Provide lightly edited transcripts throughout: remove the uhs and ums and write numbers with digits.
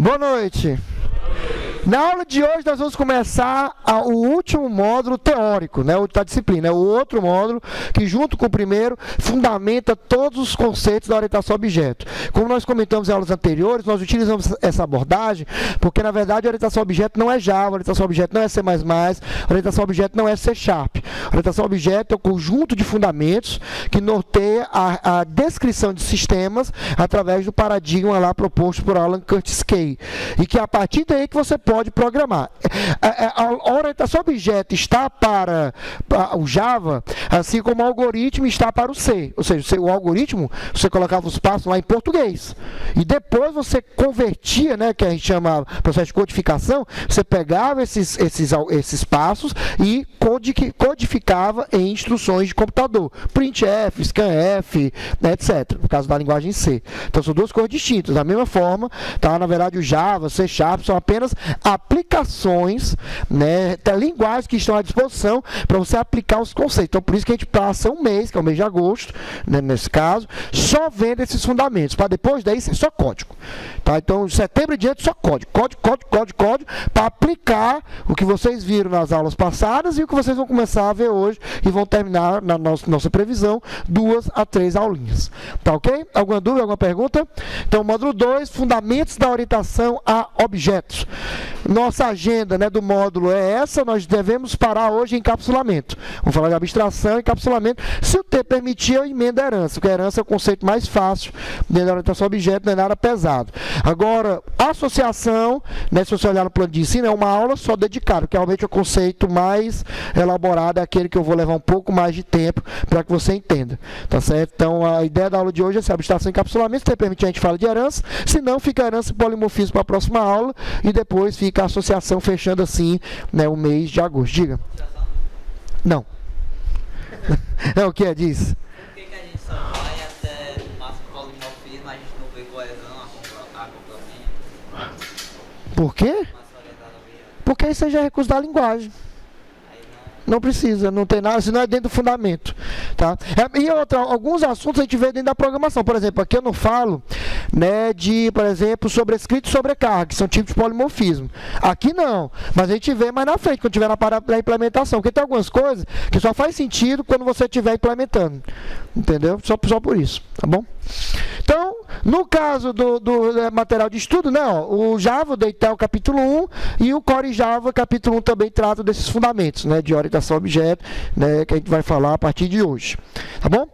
Boa noite. Na aula de hoje nós vamos começar o último módulo teórico, né, da disciplina, o outro módulo que junto com o primeiro fundamenta todos os conceitos da orientação a objeto. Como nós comentamos em aulas anteriores, nós utilizamos essa abordagem porque na verdade a orientação a objeto não é Java, a orientação a objeto não é C++, a orientação a objeto não é C#. A orientação a objeto é um conjunto de fundamentos que norteia a descrição de sistemas através do paradigma lá proposto por Alan Curtis Kay, e que a partir daí que você pode programar. A orientação a objeto está para o Java, assim como o algoritmo está para o C. Ou seja, o algoritmo, você colocava os passos lá em português. E depois você convertia, né, que a gente chama processo de codificação, você pegava esses passos e codificava em instruções de computador. Printf, scanf, etc. No caso da linguagem C. Então são duas coisas distintas. Da mesma forma, tá, na verdade o Java, C# são apenas aplicações, né, linguagens que estão à disposição para você aplicar os conceitos. Então, por isso que a gente passa um mês, que é o mês de agosto, né, nesse caso, só vendo esses fundamentos, para depois daí ser só código. Tá? Então, de setembro em diante, só código, para aplicar o que vocês viram nas aulas passadas e o que vocês vão começar a ver hoje e vão terminar, na nossa previsão, 2 a 3 aulinhas. Tá ok? Alguma dúvida, alguma pergunta? Então, módulo 2, fundamentos da orientação a objetos. Nossa agenda, né, do módulo é essa, nós devemos parar hoje em encapsulamento. Vamos falar de abstração e encapsulamento. Se o tempo permitir, eu emendo a herança, porque a herança é o conceito mais fácil dentro da orientação a objeto, não é nada pesado. Agora, associação, né, se você olhar no plano de ensino, é uma aula só dedicada, que realmente é o conceito mais elaborado, é aquele que eu vou levar um pouco mais de tempo para que você entenda. Tá certo? Então, a ideia da aula de hoje é essa, abstração e encapsulamento. Se tempo permitir, a gente fala de herança, se não, fica a herança e polimorfismo para a próxima aula, e depois fica a associação fechando assim, né, o mês de agosto. Diga. Não. É o que é? Diz. Por que a gente só vai até o máximo polimorfismo, a gente não vê coesão, acoplamento? Por quê? Porque isso já é recurso da linguagem. Não precisa, não tem nada, senão é dentro do fundamento. Tá? E alguns assuntos a gente vê dentro da programação. Por exemplo, aqui eu não falo, né, de, por exemplo, sobrescrito e sobrecarga, que são tipos de polimorfismo. Aqui não, mas a gente vê mais na frente, quando tiver na parada da implementação. Porque tem algumas coisas que só faz sentido quando você estiver implementando. Entendeu? Só por isso, tá bom? Então, no caso do material de estudo, né, ó, o Java, o Deitel, capítulo 1, e o Core Java, capítulo 1, também trata desses fundamentos, né, de orientação a objeto, né, que a gente vai falar a partir de hoje. Tá bom?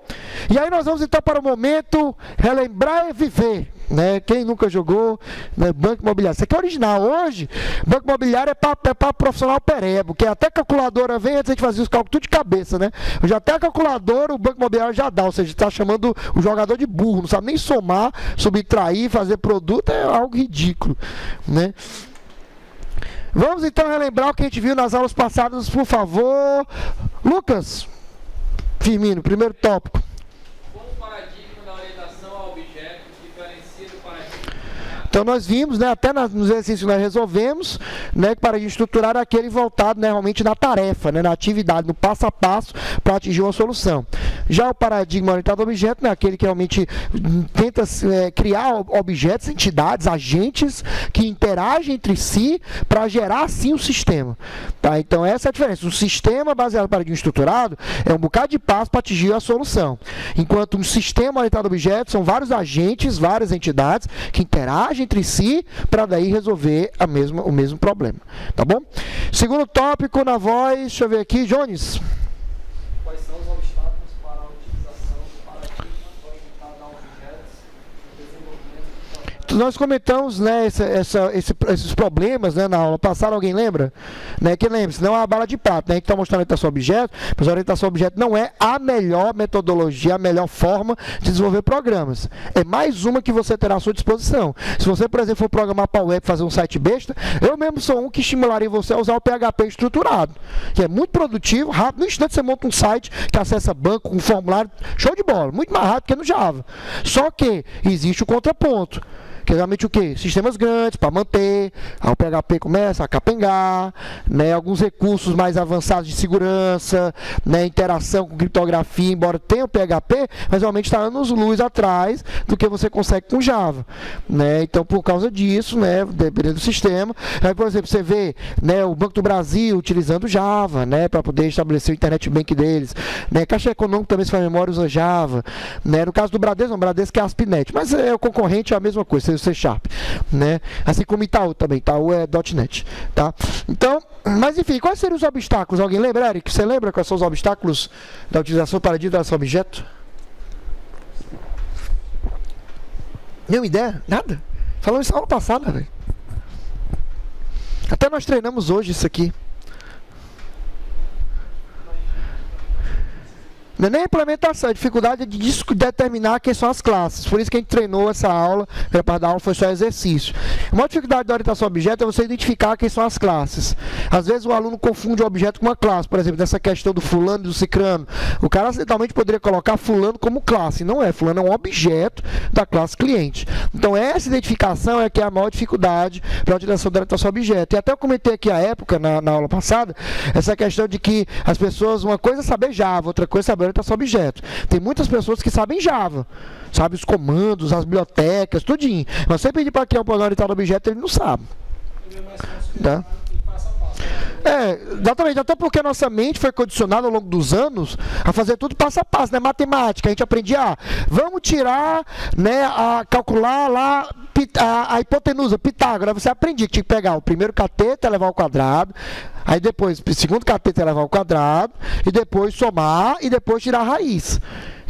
E aí nós vamos então para o momento relembrar e viver. Né? Quem nunca jogou, né, Banco Imobiliário? Isso aqui é original. Hoje, Banco Imobiliário é para profissional perebo, que até calculadora vem, antes a gente fazia os cálculos tudo de cabeça, né? Hoje até a calculadora o Banco Imobiliário já dá, ou seja, está chamando o jogador de burro, não sabe nem somar, subtrair, fazer produto, é algo ridículo, né? Vamos então relembrar o que a gente viu nas aulas passadas, por favor. Lucas Firmino, primeiro tópico. Então nós vimos, né, até nos exercícios que nós resolvemos, né, que paradigma estruturar é aquele voltado, né, realmente na tarefa, né, na atividade, no passo a passo para atingir uma solução. Já o paradigma orientado a objeto, né, aquele que realmente tenta criar objetos, entidades, agentes que interagem entre si para gerar assim um sistema. Tá? Então essa é a diferença. Um sistema baseado no paradigma estruturado é um bocado de passo para atingir a solução. Enquanto um sistema orientado a objeto são vários agentes, várias entidades que interagem entre si para daí resolver o mesmo problema. Tá bom? Segundo tópico na voz, deixa eu ver aqui, Jones. Quais são os obstáculos para a utilização do paradigma orientado a objetos no desenvolvimento do Nós comentamos, né, esses problemas, né, na aula passada, alguém lembra? Né, que lembra, senão é uma bala de prata, né, que está mostrando a orientação a objeto, mas a orientação a objeto não é a melhor metodologia, a melhor forma de desenvolver programas. É mais uma que você terá à sua disposição. Se você, por exemplo, for programar para a web, fazer um site besta, eu mesmo sou um que estimularia você a usar o PHP estruturado, que é muito produtivo, rápido. No instante você monta um site que acessa banco, um formulário, show de bola, muito mais rápido que no Java. Só que existe o contraponto, Que é geralmente o quê? Sistemas grandes para manter, aí o PHP começa a capengar, né? Alguns recursos mais avançados de segurança, né? Interação com criptografia, embora tenha o PHP, mas realmente está anos-luz atrás do que você consegue com Java, né? Então, por causa disso, né? Dependendo do sistema, aí, por exemplo, você vê, né, o Banco do Brasil utilizando Java, né? Para poder estabelecer o Internet Bank deles, né? Caixa Econômica também, se for memória, usa Java, né? No caso do Bradesco, não, o Bradesco é ASP.NET, mas o concorrente é a mesma coisa, seria o C Sharp, né? Assim como Itaú também, Itaú é .NET, tá? Então, mas enfim, quais seriam os obstáculos? Alguém lembra, Eric? Você lembra quais são os obstáculos da utilização para interação objeto? Nenhuma ideia? Nada? Falamos isso na aula passada, velho. Até nós treinamos hoje isso aqui. Não é nem a implementação, a dificuldade é de determinar quem são as classes. Por isso que a gente treinou essa aula, a parte da aula foi só exercício. A maior dificuldade da orientação a objeto é você identificar quem são as classes. Às vezes o aluno confunde o objeto com uma classe, por exemplo, nessa questão do fulano e do cicrano. O cara acidentalmente poderia colocar fulano como classe, não é. Fulano é um objeto da classe cliente. Então essa identificação é que é a maior dificuldade para a utilização da orientação a objeto. E até eu comentei aqui à época, na aula passada, essa questão de que as pessoas, uma coisa é saber Java, outra coisa é saber orientação a objeto. Tem muitas pessoas que sabem Java, sabe os comandos, as bibliotecas, tudinho. Mas você pedir para criar um programa orientado a objeto, ele não sabe. Tá? Exatamente, até porque nossa mente foi condicionada ao longo dos anos a fazer tudo passo a passo, né? Matemática, a gente aprendia, vamos tirar, né, a calcular lá a hipotenusa, Pitágoras. Você aprendia que tinha que pegar o primeiro cateto, elevar ao quadrado, aí depois o segundo cateto, elevar ao quadrado, e depois somar, e depois tirar a raiz.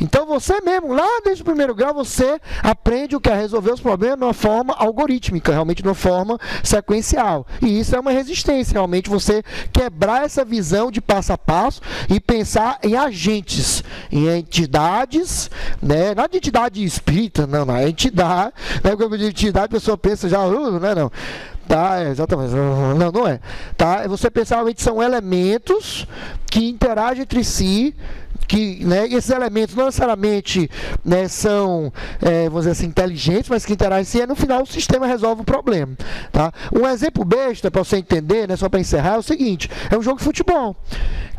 Então você mesmo, lá desde o primeiro grau, você aprende o que é resolver os problemas de uma forma algorítmica, realmente de uma forma sequencial. E isso é uma resistência, realmente você quebrar essa visão de passo a passo e pensar em agentes, em entidades, né? Não é de entidade espírita, não, é entidade, né? Quando eu digo entidade, a pessoa pensa já, não é não. Tá, exatamente. Não é. Tá? Você pensar realmente são elementos que interagem entre si, que, né, esses elementos não necessariamente, né, são, vamos dizer assim, inteligentes, mas que interagem assim, no final o sistema resolve o problema. Tá? Um exemplo besta, para você entender, né, só para encerrar, é o seguinte, é um jogo de futebol.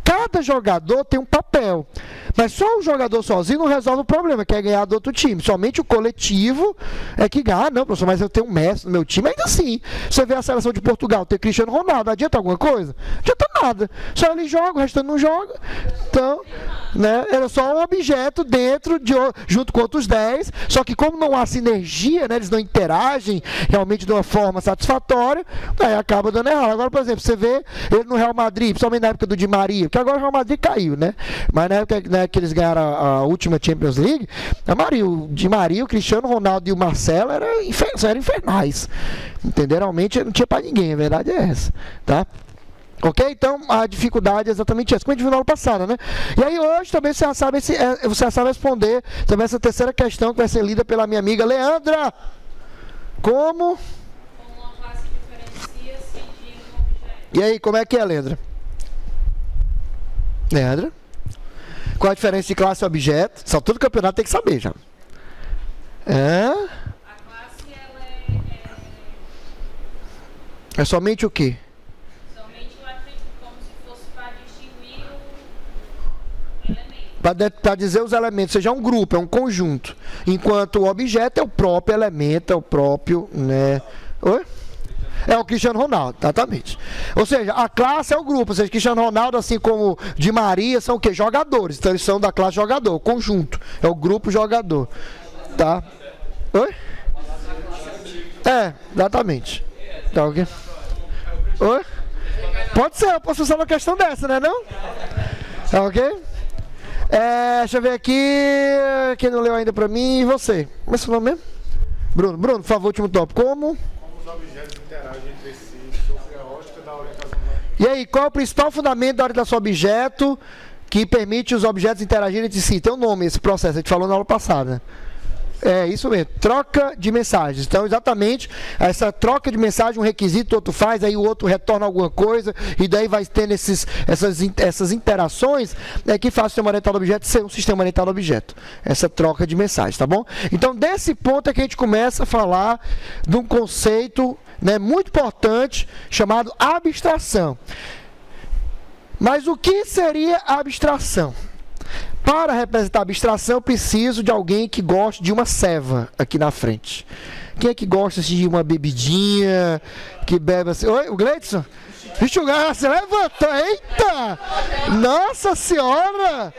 Cada jogador tem um papel, mas só um jogador sozinho não resolve o problema, que é ganhar do outro time. Somente o coletivo é que ganha. Ah, não, professor, mas eu tenho um Messi no meu time. Ainda assim, você vê a seleção de Portugal, ter Cristiano Ronaldo, adianta alguma coisa? Não adianta nada. Só ele joga, o restante não joga. Então, né, era só um objeto dentro, junto com outros 10, só que como não há sinergia, né, eles não interagem realmente de uma forma satisfatória, aí acaba dando errado. Agora, por exemplo, você vê ele no Real Madrid, principalmente na época do Di Maria, porque agora o Real Madrid caiu, né? Mas na época, né, que eles ganharam a última Champions League, o Di Maria, o Cristiano Ronaldo e o Marcelo eram infernais. Entendeu? Realmente não tinha pra ninguém, a verdade é essa. Tá? Ok? Então, a dificuldade é exatamente essa, como a gente viu na aula passada, né? E aí hoje também você já sabe responder também essa terceira questão que vai ser lida pela minha amiga Leandra. Como? Como uma classe diferencia-se de um objeto. E aí, como é que é, Leandra? Leandra? Qual a diferença de classe e objeto? Só todo campeonato tem que saber já. A classe, ela é somente o quê? Para dizer os elementos, seja um grupo, é um conjunto. Enquanto o objeto é o próprio elemento, é o próprio, né? Oi? É o Cristiano Ronaldo, exatamente. Ou seja, a classe é o grupo, ou seja, Cristiano Ronaldo, assim como Di Maria, são o quê? Jogadores. Então eles são da classe jogador, o conjunto. É o grupo jogador. Tá? Oi? Exatamente. Tá ok? Oi? Pode ser, eu posso usar uma questão dessa, né não? Tá ok? Deixa eu ver aqui. Quem não leu ainda pra mim, e você? Como é seu nome mesmo? Bruno, por favor, último tópico. Como os objetos interagem entre si sobre a ótica da orientação. E aí, qual é o principal fundamento da orientação a objeto que permite os objetos interagirem entre si? Tem um nome esse processo, a gente falou na aula passada. É isso mesmo, troca de mensagens. Então, exatamente, essa troca de mensagem, um requisito, o outro faz, aí o outro retorna alguma coisa, e daí vai tendo essas interações que faz o sistema orientado a objeto ser um sistema orientado a objeto. Essa troca de mensagens, tá bom? Então, desse ponto é que a gente começa a falar de um conceito, né, muito importante, chamado abstração. Mas o que seria a abstração? Para representar a abstração, eu preciso de alguém que goste de uma ceva aqui na frente. Quem é que gosta assim, de uma bebidinha, que bebe assim? Oi, o Gleidson? Vixe, você levantou. Eita! Nossa Senhora!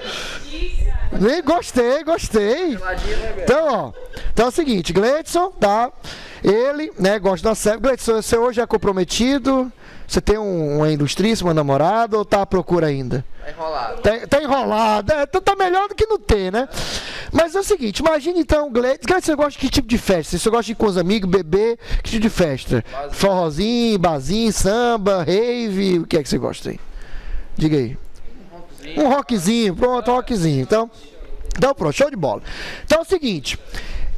Gostei. Então é o seguinte, Gleidson, tá? Ele, né, gosta de uma ceva. Gleidson, você hoje é comprometido? Você tem uma ilustríssima namorada ou tá à procura ainda? Tá enrolado. Tá enrolado. Então tá melhor do que não ter, né? Mas é o seguinte, imagine então, Gleidson, você gosta de que tipo de festa? Você gosta de ir com os amigos, beber, que tipo de festa? Bazinho. Forrozinho, barzinho, samba, rave, o que é que você gosta aí? Diga aí. Um rockzinho, pronto, um rockzinho. Então pronto, show de bola. Então é o seguinte...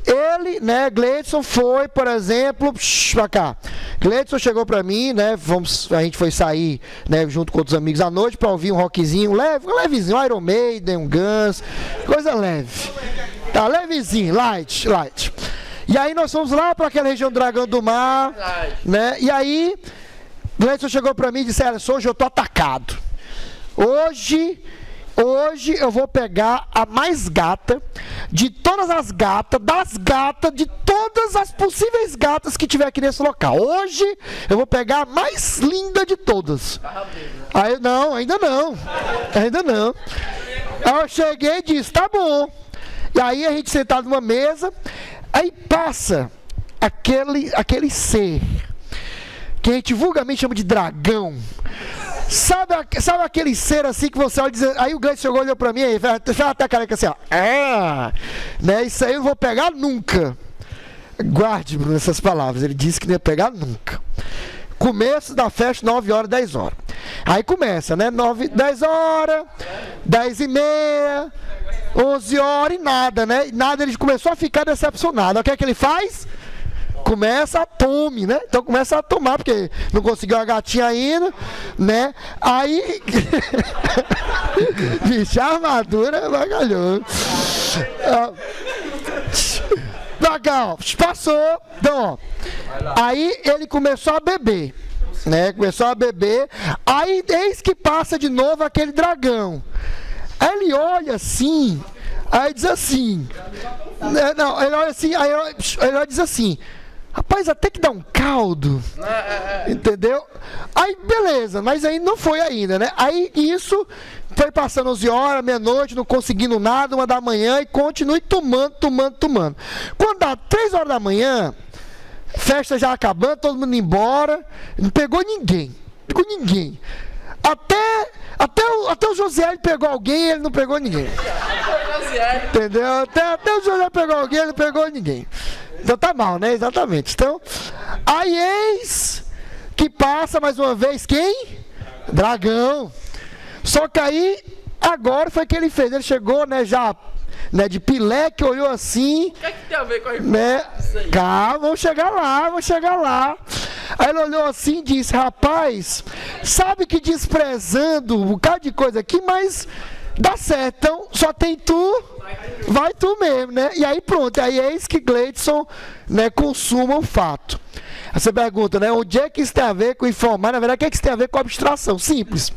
Ele, né, Gleidson foi, por exemplo, pra cá. Gleidson chegou pra mim, né, a gente foi sair, né, junto com outros amigos à noite pra ouvir um rockzinho levezinho, Iron Maiden, um Guns, coisa leve. Tá, levezinho, light. E aí nós fomos lá pra aquela região do Dragão do Mar, né, e aí Gleidson chegou pra mim e disse, hoje eu tô atacado. Hoje eu vou pegar a mais gata de todas as gatas, de todas as possíveis gatas que tiver aqui nesse local. Hoje eu vou pegar a mais linda de todas. Aí, não, ainda não. Aí eu cheguei e disse, tá bom. E aí a gente sentado numa mesa, aí passa aquele ser que a gente vulgarmente chama de dragão. Sabe aquele ser assim que você olha e diz... Aí o Gleidson chegou, olhou pra mim e fez até a careca assim, ó. Né, isso aí eu não vou pegar nunca. Guarde, Bruno, essas palavras. Ele disse que não ia pegar nunca. Começo da festa, 9 horas, 10 horas. Aí começa, né? 9, 10 horas, 10 e meia, 11 horas e nada, né? Nada, ele começou a ficar decepcionado. O que é que ele faz? Começa a tome, né? Então começa a tomar, porque não conseguiu a gatinha ainda, né? Aí... Vixe, a armadura é bagalhou. Legal, passou. Então, ó. Aí ele começou a beber, né? Começou a beber. Aí, eis que passa de novo aquele dragão. Aí ele olha assim, aí diz assim... Não, ele olha assim, aí ele diz assim... Rapaz, até que dá um caldo, entendeu? Aí, beleza, mas aí não foi ainda, né? Aí, isso, foi passando 11 horas, meia-noite, não conseguindo nada, 1 da manhã, e continue tomando. Quando dá 3 horas da manhã, festa já acabando, todo mundo indo embora, não pegou ninguém. Até o José pegou alguém, ele não pegou ninguém. Entendeu? Até o José pegou alguém, ele não pegou ninguém. Então tá mal, né? Exatamente. Então, aí eis que passa mais uma vez quem? Dragão. Só que aí, agora foi o que ele fez. Ele chegou, né, já, né, de pileque, olhou assim. O que é que tem a ver com a né? Calma, vamos chegar lá. Aí ele olhou assim e disse, rapaz, sabe que desprezando um bocado de coisa aqui, mas dá certo, então só tem tu, vai tu mesmo, né? E aí pronto, aí eis que Gleidson, né, consuma o fato. Aí você pergunta, né, onde é que isso tem a ver com informar? Na verdade, o que é que isso tem a ver com abstração? Simples.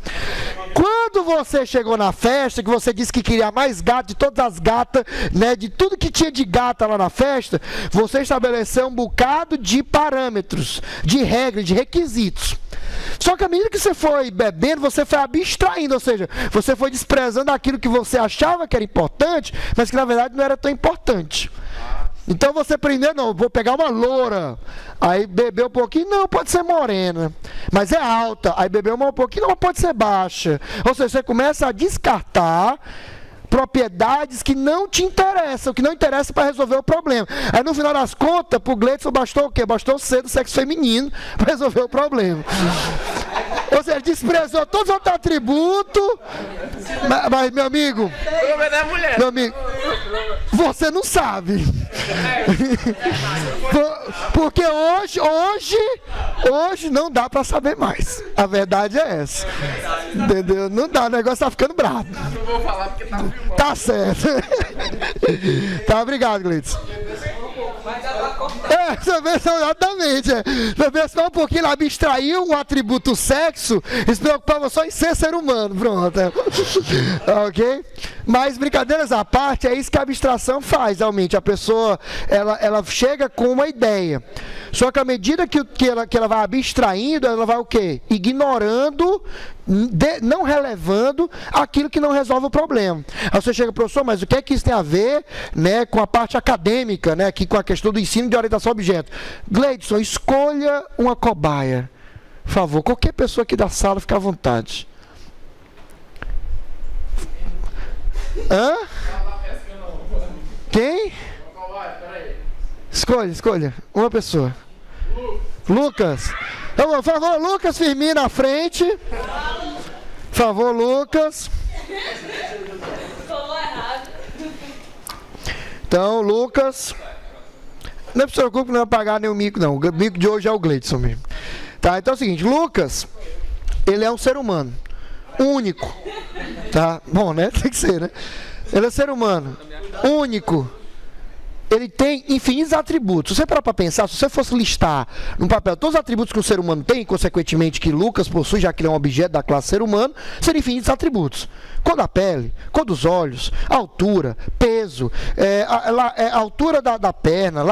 Quando você chegou na festa, que você disse que queria mais gato, de todas as gatas, né, de tudo que tinha de gata lá na festa, você estabeleceu um bocado de parâmetros, de regras, de requisitos. Só que à medida que você foi bebendo, você foi abstraindo, ou seja, você foi desprezando aquilo que você achava que era importante, mas que na verdade não era tão importante. Então você primeiro, não, vou pegar uma loura, aí bebeu um pouquinho, não, pode ser morena, mas é alta, aí bebeu um pouquinho, não, pode ser baixa. Ou seja, você começa a descartar propriedades que não te interessam, que não interessam para resolver o problema. Aí no final das contas, pro Gleidson bastou o quê? Bastou ser do sexo feminino para resolver o problema. Ou seja, desprezou todos os outros atributos. Mas meu amigo, você não sabe. Porque hoje não dá para saber mais. A verdade é essa. Entendeu? Não dá, o negócio tá ficando bravo. Não vou falar porque tá filmando. Tá certo. Tá, obrigado, Gleitson. Você vê exatamente. Você vê só um pouquinho lá, abstraiu o atributo sexo e se preocupava só em ser humano. Pronto. Ok? Mas brincadeiras à parte, é isso que a abstração faz, realmente. A pessoa, ela chega com uma ideia. Só que à medida que ela vai abstraindo, ela vai o quê? Ignorando, não relevando aquilo que não resolve o problema. Aí você chega, professor, mas o que é que isso tem a ver, né, com a parte acadêmica, né, aqui com a questão do ensino de orientação a objeto? Gleidson, escolha uma cobaia. Por favor, qualquer pessoa aqui da sala, fica à vontade. Hã? Quem? Escolha. Uma pessoa. Lucas. Então, por favor, Lucas Firmino na frente. Por favor, Lucas. Então, Lucas. Não se preocupe, não vai pagar nem o mico, não. O mico de hoje é o Gleidson mesmo. Tá, então é o seguinte, Lucas, ele é um ser humano. Único. Tá? Bom, né? Tem que ser, né? Ele é um ser humano. Único. Ele tem infinitos atributos. Se você parar para pensar, se você fosse listar no papel todos os atributos que o ser humano tem, consequentemente que Lucas possui, já que ele é um objeto da classe ser humano, seriam infinitos atributos. Cor da pele, cor dos olhos, altura, peso, a altura da perna,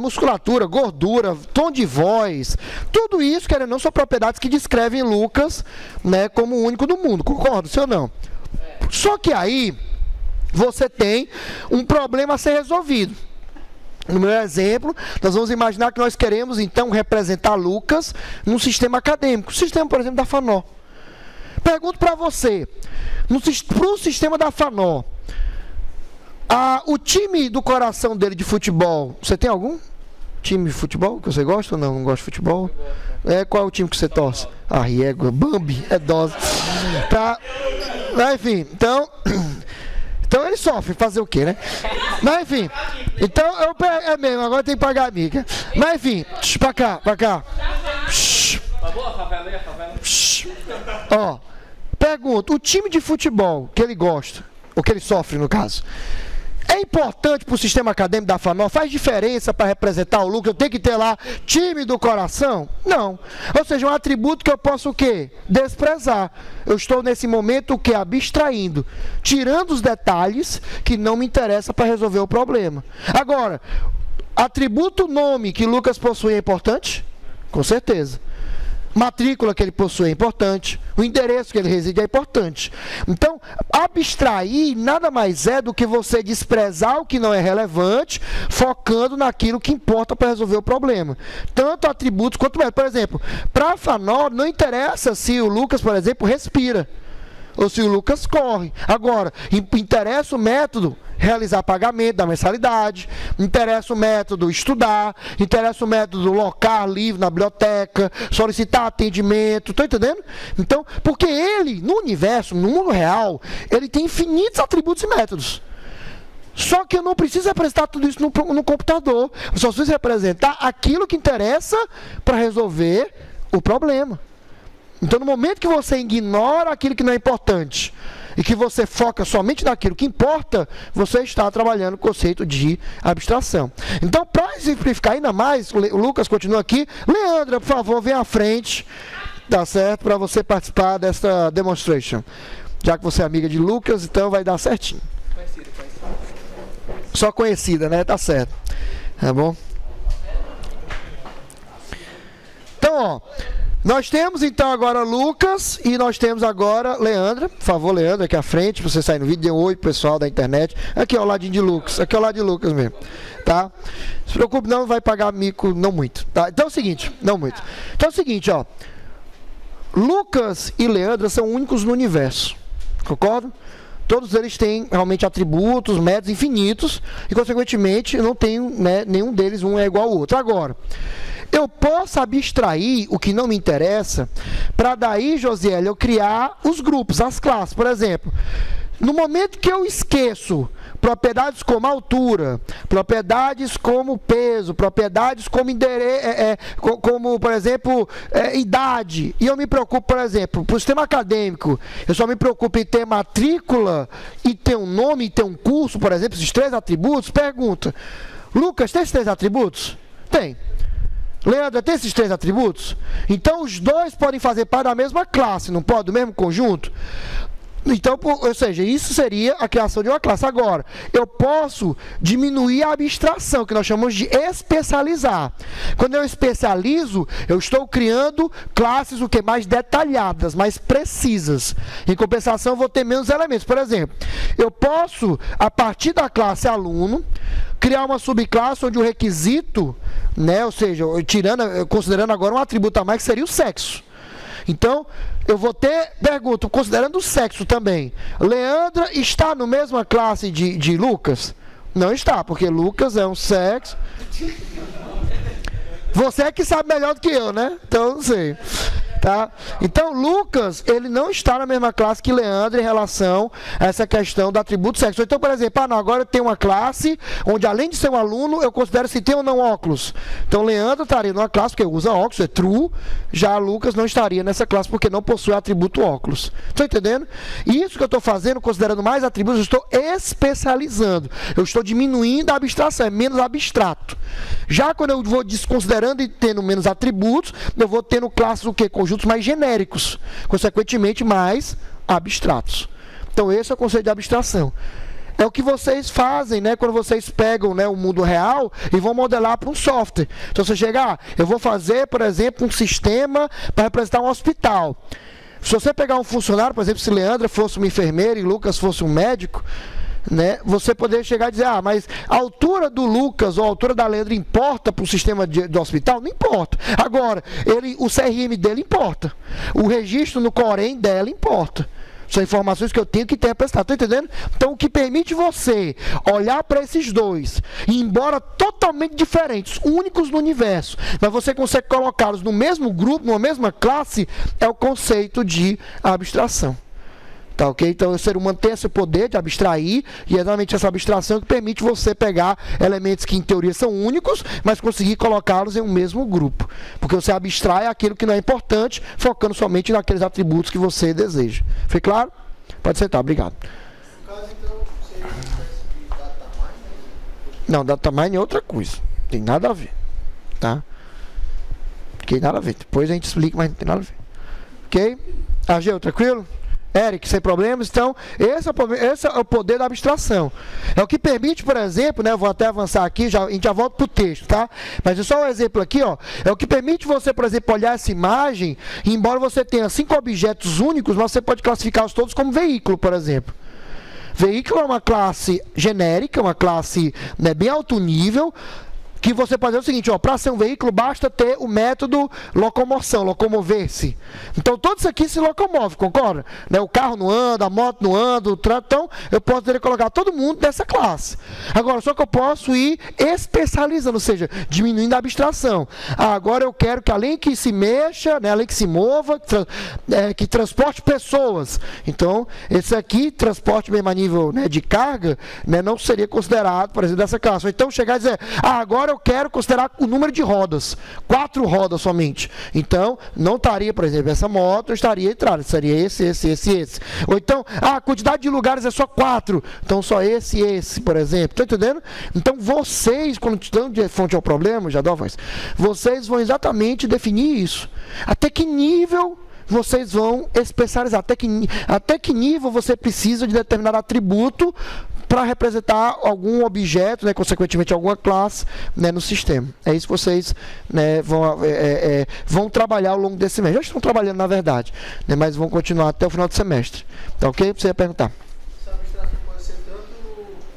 musculatura, gordura, tom de voz, tudo isso, querendo ou não, são propriedades que descrevem Lucas, né, como o único do mundo. Concorda, sim ou não? Só que aí você tem um problema a ser resolvido. No meu exemplo, nós vamos imaginar que nós queremos, então, representar Lucas num sistema acadêmico. O sistema, por exemplo, da FANO. Pergunto para você, para o sistema da FANO, o time do coração dele de futebol, você tem algum time de futebol que você gosta ou não? Não gosta de futebol? Qual é o time que você torce? Riego, Bambi, é dose. Tá? Enfim, então ele sofre, fazer o quê, né? Mas enfim, então é mesmo, agora tem que pagar a mica. Mas enfim, pra cá. Ó, pergunta, o time de futebol que ele gosta, ou que ele sofre no caso, é importante para o sistema acadêmico da FANO? Faz diferença para representar o Lucas? Eu tenho que ter lá time do coração? Não. Ou seja, um atributo que eu posso o quê? Desprezar. Eu estou nesse momento o quê? Abstraindo. Tirando os detalhes que não me interessam para resolver o problema. Agora, atributo nome que Lucas possui é importante? Com certeza. Matrícula que ele possui é importante, o endereço que ele reside é importante. Então, abstrair nada mais é do que você desprezar o que não é relevante, focando naquilo que importa para resolver o problema. Tanto atributos quanto métodos. Por exemplo, para a FANO não interessa se o Lucas, por exemplo, respira, ou se o Lucas corre. Agora, interessa o método realizar pagamento da mensalidade, interessa o método estudar, interessa o método locar livro na biblioteca, solicitar atendimento, estão entendendo? Então, porque ele, no universo, no mundo real, ele tem infinitos atributos e métodos. Só que eu não preciso representar tudo isso no computador, eu só preciso representar aquilo que interessa para resolver o problema. Então, no momento que você ignora aquilo que não é importante e que você foca somente naquilo que importa, você está trabalhando o conceito de abstração. Então, para simplificar ainda mais, o Lucas continua aqui. Leandra, por favor, vem à frente, tá certo? Para você participar dessa demonstration. Já que você é amiga de Lucas, então vai dar certinho. Conhecida. Só conhecida, né? Tá certo. Tá bom? Então, ó. Nós temos então agora Lucas e nós temos agora Leandra. Por favor, Leandra, aqui à frente, para você sair no vídeo. Dê um oi pro pessoal da internet. Aqui ao ladinho de Lucas. Aqui ao lado de Lucas mesmo. Tá? Não se preocupe, não vai pagar mico, não muito. Tá? Então é o seguinte, não muito. Então é o seguinte, ó. Lucas e Leandra são únicos no universo. Concordo? Todos eles têm realmente atributos, métodos infinitos. E consequentemente, não tem, né, nenhum deles um é igual ao outro. Agora, eu posso abstrair o que não me interessa, para daí, Josiel, eu criar os grupos, as classes. Por exemplo, no momento que eu esqueço propriedades como altura, propriedades como peso, propriedades como como, por exemplo, idade, e eu me preocupo, por exemplo, para o sistema acadêmico, eu só me preocupo em ter matrícula e ter um nome e ter um curso, por exemplo, esses 3 atributos. Pergunta: Lucas, tem esses 3 atributos? Tem. Leandro, tem esses 3 atributos? Então os 2 podem fazer parte da mesma classe, não pode? Do mesmo conjunto? Então, ou seja, isso seria a criação de uma classe. Agora, eu posso diminuir a abstração, que nós chamamos de especializar. Quando eu especializo, eu estou criando classes mais detalhadas, mais precisas. Em compensação, eu vou ter menos elementos. Por exemplo, eu posso, a partir da classe aluno, criar uma subclasse onde o requisito, né, ou seja, considerando agora um atributo a mais, que seria o sexo. Então, eu vou ter, pergunto, considerando o sexo também, Leandra está na mesma classe de Lucas? Não está, porque Lucas é um sexo. Você é que sabe melhor do que eu, né? Então, não sei. Tá? Então, Lucas, ele não está na mesma classe que Leandro em relação a essa questão do atributo sexo. Então, por exemplo, agora eu tenho uma classe onde, além de ser um aluno, eu considero se tem ou não óculos. Então, Leandro estaria numa classe porque usa óculos, é true. Já Lucas não estaria nessa classe porque não possui atributo óculos. Estão entendendo? Isso que eu estou fazendo, considerando mais atributos, eu estou especializando. Eu estou diminuindo a abstração, é menos abstrato. Já quando eu vou desconsiderando e tendo menos atributos, eu vou tendo classes o quê? Conjuntos mais genéricos, consequentemente mais abstratos. Então esse é o conceito de abstração. É o que vocês fazem, né, quando vocês pegam, né, o mundo real e vão modelar para um software. Então você chega, eu vou fazer, por exemplo, um sistema para representar um hospital. Se você pegar um funcionário, por exemplo, se Leandra fosse uma enfermeira e Lucas fosse um médico, né, você poderia chegar e dizer, mas a altura do Lucas ou a altura da Leandra importa para o sistema do hospital? Não importa. Agora, o CRM dele importa. O registro no Corém dela importa. São informações que eu tenho que interpretar. Está entendendo? Então, o que permite você olhar para esses 2, e embora totalmente diferentes, únicos no universo, mas você consegue colocá-los no mesmo grupo, numa mesma classe, é o conceito de abstração. Tá, ok? Então o ser humano tem esse poder de abstrair, e é exatamente essa abstração que permite você pegar elementos que em teoria são únicos, mas conseguir colocá-los em um mesmo grupo. Porque você abstrai aquilo que não é importante, focando somente naqueles atributos que você deseja. Foi claro? Pode sentar, obrigado. No caso, então, seria uma espécie de data mining? Não, data mining é outra coisa. Tem nada a ver. Tá? Tem nada a ver. Depois a gente explica, mas não tem nada a ver. Ok? Ageu, tranquilo? Eric, sem problemas. Então, esse é o poder da abstração. É o que permite, por exemplo, né, eu vou até avançar aqui, a gente já volta para o texto, tá? Mas é só um exemplo aqui, ó. É o que permite você, por exemplo, olhar essa imagem, e embora você tenha 5 objetos únicos, você pode classificá-los todos como veículo, por exemplo. Veículo é uma classe genérica, uma classe, né, bem alto nível, que você pode fazer o seguinte, para ser um veículo basta ter o método locomoção, locomover-se. Então todo isso aqui se locomove, concorda? Né? O carro não anda, a moto não anda, então eu posso ter que colocar todo mundo dessa classe. Agora, só que eu posso ir especializando, ou seja, diminuindo a abstração. Agora eu quero que além que se mexa, né, além que se mova, que transporte pessoas. Então, esse aqui, transporte mesmo a nível, né, de carga, né, não seria considerado, por exemplo, dessa classe. Ou então chegar e dizer, agora eu quero considerar o número de rodas, 4 rodas somente. Então, não estaria, por exemplo, essa moto estaria entrada, seria esse. Ou então, a quantidade de lugares é só 4, então só esse, por exemplo. Está entendendo? Então, vocês, quando estão de fonte ao problema, já dá a voz, vocês vão exatamente definir isso. Até que nível vocês vão especializar, até que nível você precisa de determinado atributo para representar algum objeto, né, consequentemente alguma classe, né, no sistema. É isso que vocês, né, vão trabalhar ao longo desse semestre. Já estão trabalhando, na verdade, né, mas vão continuar até o final do semestre. Tá ok? Você ia perguntar. Essa abstração pode ser tanto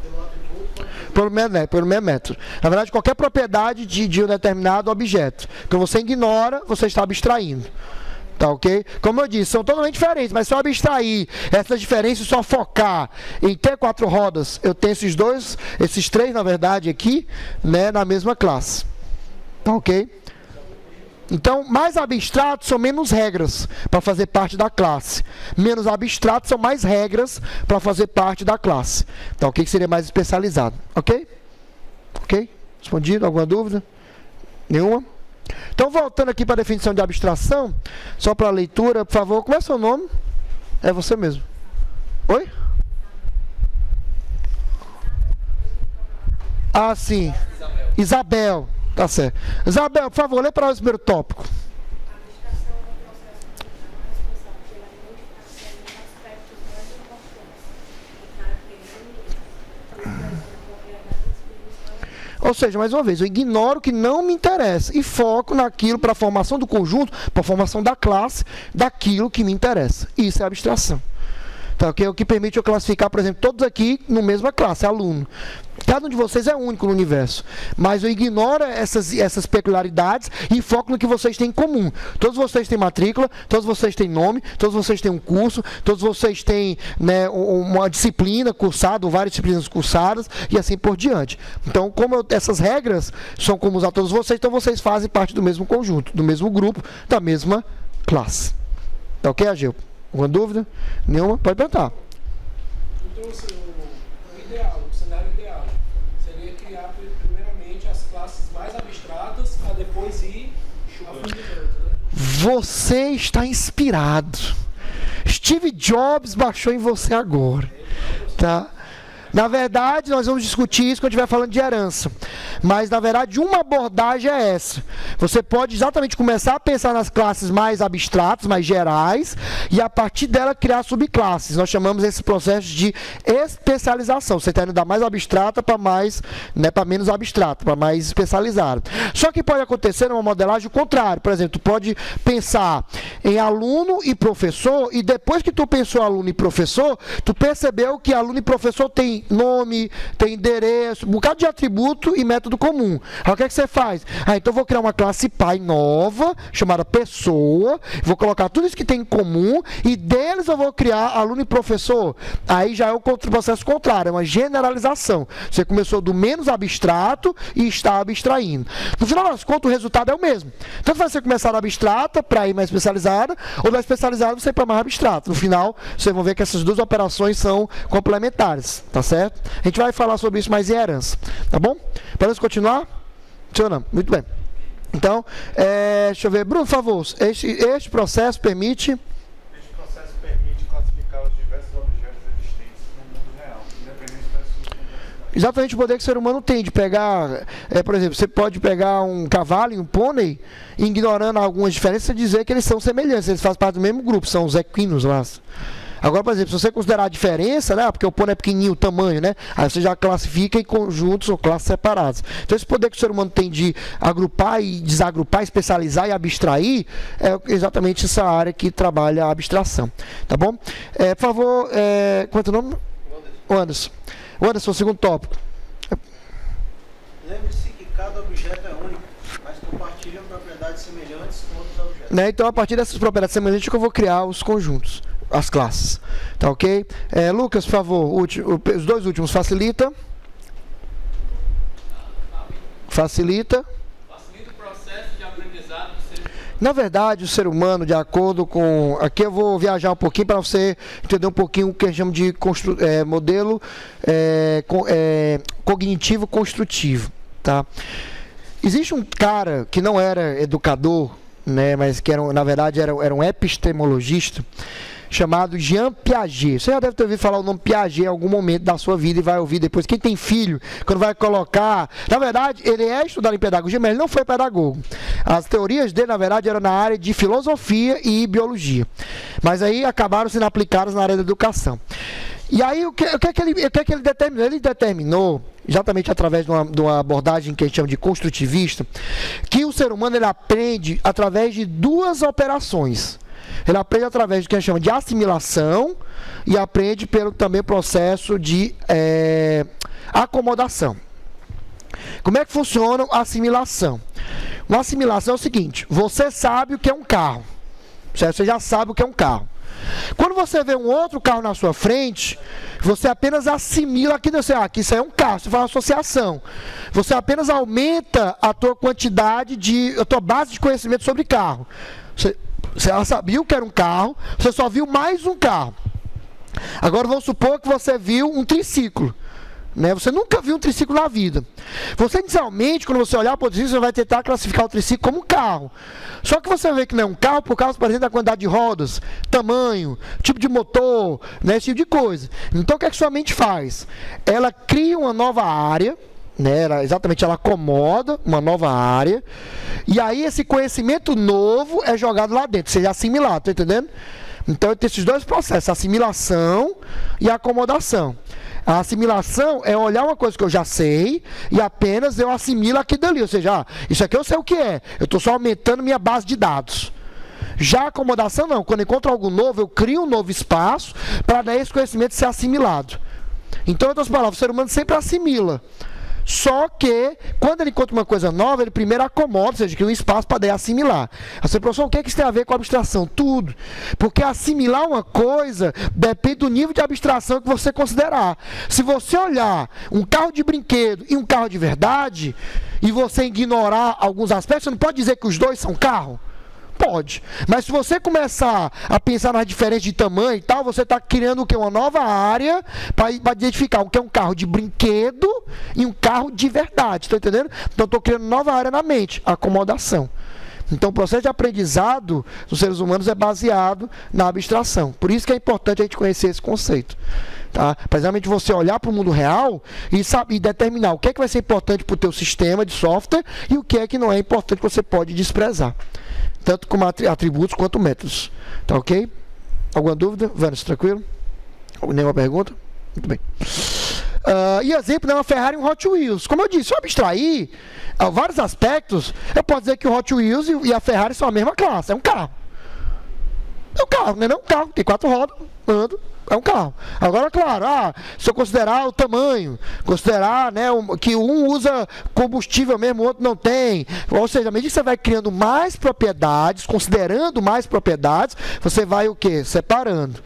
pelo atributo quanto pelo mesmo método. Na verdade, qualquer propriedade de um determinado objeto que você ignora, você está abstraindo. Tá, ok? Como eu disse, são totalmente diferentes, mas se eu abstrair essas diferenças e só focar em ter 4 rodas, eu tenho esses 3, na verdade, aqui, né, na mesma classe. Tá, ok? Então, mais abstratos são menos regras para fazer parte da classe. Menos abstratos são mais regras para fazer parte da classe. Então, o que seria mais especializado? Ok? Ok? Respondido? Alguma dúvida? Nenhuma? Então, voltando aqui para a definição de abstração, só para a leitura, por favor, qual é o seu nome? É você mesmo. Oi? Ah, sim. Isabel. Tá certo. Isabel, por favor, lê para nós o primeiro tópico. Ou seja, mais uma vez, eu ignoro o que não me interessa e foco naquilo para a formação do conjunto, para a formação da classe, daquilo que me interessa. Isso é abstração. Então, que é o que permite eu classificar, por exemplo, todos aqui na mesma classe, aluno. Cada um de vocês é único no universo, mas eu ignoro essas peculiaridades e foco no que vocês têm em comum. Todos vocês têm matrícula, todos vocês têm nome, todos vocês têm um curso, todos vocês têm, né, uma disciplina cursada, ou várias disciplinas cursadas, e assim por diante. Então, como essas regras são comuns a todos vocês, então vocês fazem parte do mesmo conjunto, do mesmo grupo, da mesma classe. Tá ok, Ageu? Alguma dúvida? Nenhuma? Pode perguntar. Então, assim, o ideal, o cenário ideal seria criar primeiramente as classes mais abstratas para depois ir afundando, né? Você está inspirado. Steve Jobs baixou em você agora. Tá? Na verdade, nós vamos discutir isso quando estiver falando de herança. Mas, na verdade, uma abordagem é essa. Você pode exatamente começar a pensar nas classes mais abstratas, mais gerais, e a partir dela criar subclasses. Nós chamamos esse processo de especialização. Você está indo da mais abstrata para mais, né, para menos abstrata, para mais especializada. Só que pode acontecer numa modelagem o contrário. Por exemplo, tu pode pensar em aluno e professor, e depois que tu pensou aluno e professor, tu percebeu que aluno e professor tem nome, tem endereço, um bocado de atributo e método comum. Aí o que é que você faz? Então eu vou criar uma classe pai nova, chamada pessoa, vou colocar tudo isso que tem em comum, e deles eu vou criar aluno e professor. Aí já é o processo contrário, é uma generalização. Você começou do menos abstrato e está abstraindo. No final das contas, o resultado é o mesmo. Tanto vai ser começar da abstrata para ir mais especializada, ou da especializada você ir para mais abstrato. No final, vocês vão ver que essas duas operações são complementares, tá certo? A gente vai falar sobre isso mais em herança, tá bom? Podemos continuar? Funcionando, muito bem. Então, deixa eu ver. Bruno, por favor, este processo permite... Este processo permite classificar os diversos objetos existentes no mundo real, independente das suas complexidades. Exatamente o poder que o ser humano tem de pegar, por exemplo, você pode pegar um cavalo e um pônei, ignorando algumas diferenças, e dizer que eles são semelhantes, eles fazem parte do mesmo grupo, são os equinos lá. Agora, por exemplo, se você considerar a diferença, né, porque o pônei é pequenininho, o tamanho, né, aí você já classifica em conjuntos ou classes separadas. Então, esse poder que o ser humano tem de agrupar e desagrupar, especializar e abstrair, é exatamente essa área que trabalha a abstração. Tá bom? Por favor, quanto é o nome? Anderson. Anderson, segundo tópico. Lembre-se que cada objeto é único, mas compartilham propriedades semelhantes com outros objetos. Né, então, a partir dessas propriedades semelhantes, que eu vou criar os conjuntos, as classes. Tá ok? Lucas, por favor, os dois últimos. Facilita. Facilita. Facilita o processo de aprendizado do ser humano. Na verdade, o ser humano, de acordo com... Aqui eu vou viajar um pouquinho para você entender um pouquinho o que a gente chama de modelo cognitivo construtivo. Tá? Existe um cara que não era educador, né, mas que na verdade era um epistemologista, chamado Jean Piaget. Você já deve ter ouvido falar o nome Piaget em algum momento da sua vida e vai ouvir depois. Quem tem filho, quando vai colocar... Na verdade, ele é estudado em pedagogia, mas ele não foi pedagogo. As teorias dele, na verdade, eram na área de filosofia e biologia. Mas aí acabaram sendo aplicadas na área da educação. E aí, o que é que ele determinou? Ele determinou, exatamente através de uma abordagem que a gente chama de construtivista, que o ser humano ele aprende através de duas operações. Ele aprende através do que a gente chama de assimilação e aprende pelo também processo de acomodação. Como é que funciona a assimilação? Uma assimilação é o seguinte: você sabe o que é um carro, certo? Você já sabe o que é um carro. Quando você vê um outro carro na sua frente, você apenas assimila aquilo, que isso é um carro, você faz uma associação. Você apenas aumenta a tua quantidade a tua base de conhecimento sobre carro. Você já sabia que era um carro, você só viu mais um carro. Agora vamos supor que você viu um triciclo. Né? Você nunca viu um triciclo na vida. Você inicialmente, quando você olhar para o triciclo, você vai tentar classificar o triciclo como um carro. Só que você vê que não é um carro por causa, por exemplo, da quantidade de rodas, tamanho, tipo de motor, né? Esse tipo de coisa. Então o que é que sua mente faz? Ela cria uma nova área, né? Ela acomoda uma nova área, e aí esse conhecimento novo é jogado lá dentro, seja assimilado, tá entendendo? Então tem esses dois processos, a assimilação e a acomodação. A assimilação é olhar uma coisa que eu já sei e apenas eu assimilo aquilo dali. Ou seja, isso aqui eu sei o que é. Eu estou só aumentando minha base de dados. Já a acomodação não. Quando eu encontro algo novo, eu crio um novo espaço para daí esse conhecimento ser assimilado. Então, em outras palavras, o ser humano sempre assimila. Só que, quando ele encontra uma coisa nova, ele primeiro acomoda, ou seja, cria um espaço para daí assimilar. Você, professor, o que isso tem a ver com a abstração? Tudo. Porque assimilar uma coisa depende do nível de abstração que você considerar. Se você olhar um carro de brinquedo e um carro de verdade, e você ignorar alguns aspectos, você não pode dizer que os dois são carro? Pode. Mas se você começar a pensar nas diferenças de tamanho e tal, você está criando o quê? Uma nova área para identificar o que é um carro de brinquedo e um carro de verdade. Está entendendo? Então, estou criando nova área na mente, acomodação. Então, o processo de aprendizado dos seres humanos é baseado na abstração. Por isso que é importante a gente conhecer esse conceito. Tá? Precisamente você olhar para o mundo real e determinar o que é que vai ser importante para o teu sistema de software e o que é que não é importante que você pode desprezar. Tanto como atributos quanto métodos. Tá ok? Alguma dúvida? Vânia, tranquilo? Nenhuma pergunta? Muito bem. E exemplo, né, uma Ferrari e um Hot Wheels. Como eu disse, se eu abstrair vários aspectos, eu posso dizer que o Hot Wheels e a Ferrari são a mesma classe. É um carro. É um carro, não é um carro. Tem 4 rodas, anda. É um carro. Agora, claro, se eu considerar o tamanho, considerar, né, que um usa combustível mesmo, o outro não tem. Ou seja, à medida que você vai criando mais propriedades, considerando mais propriedades, você vai o quê? Separando.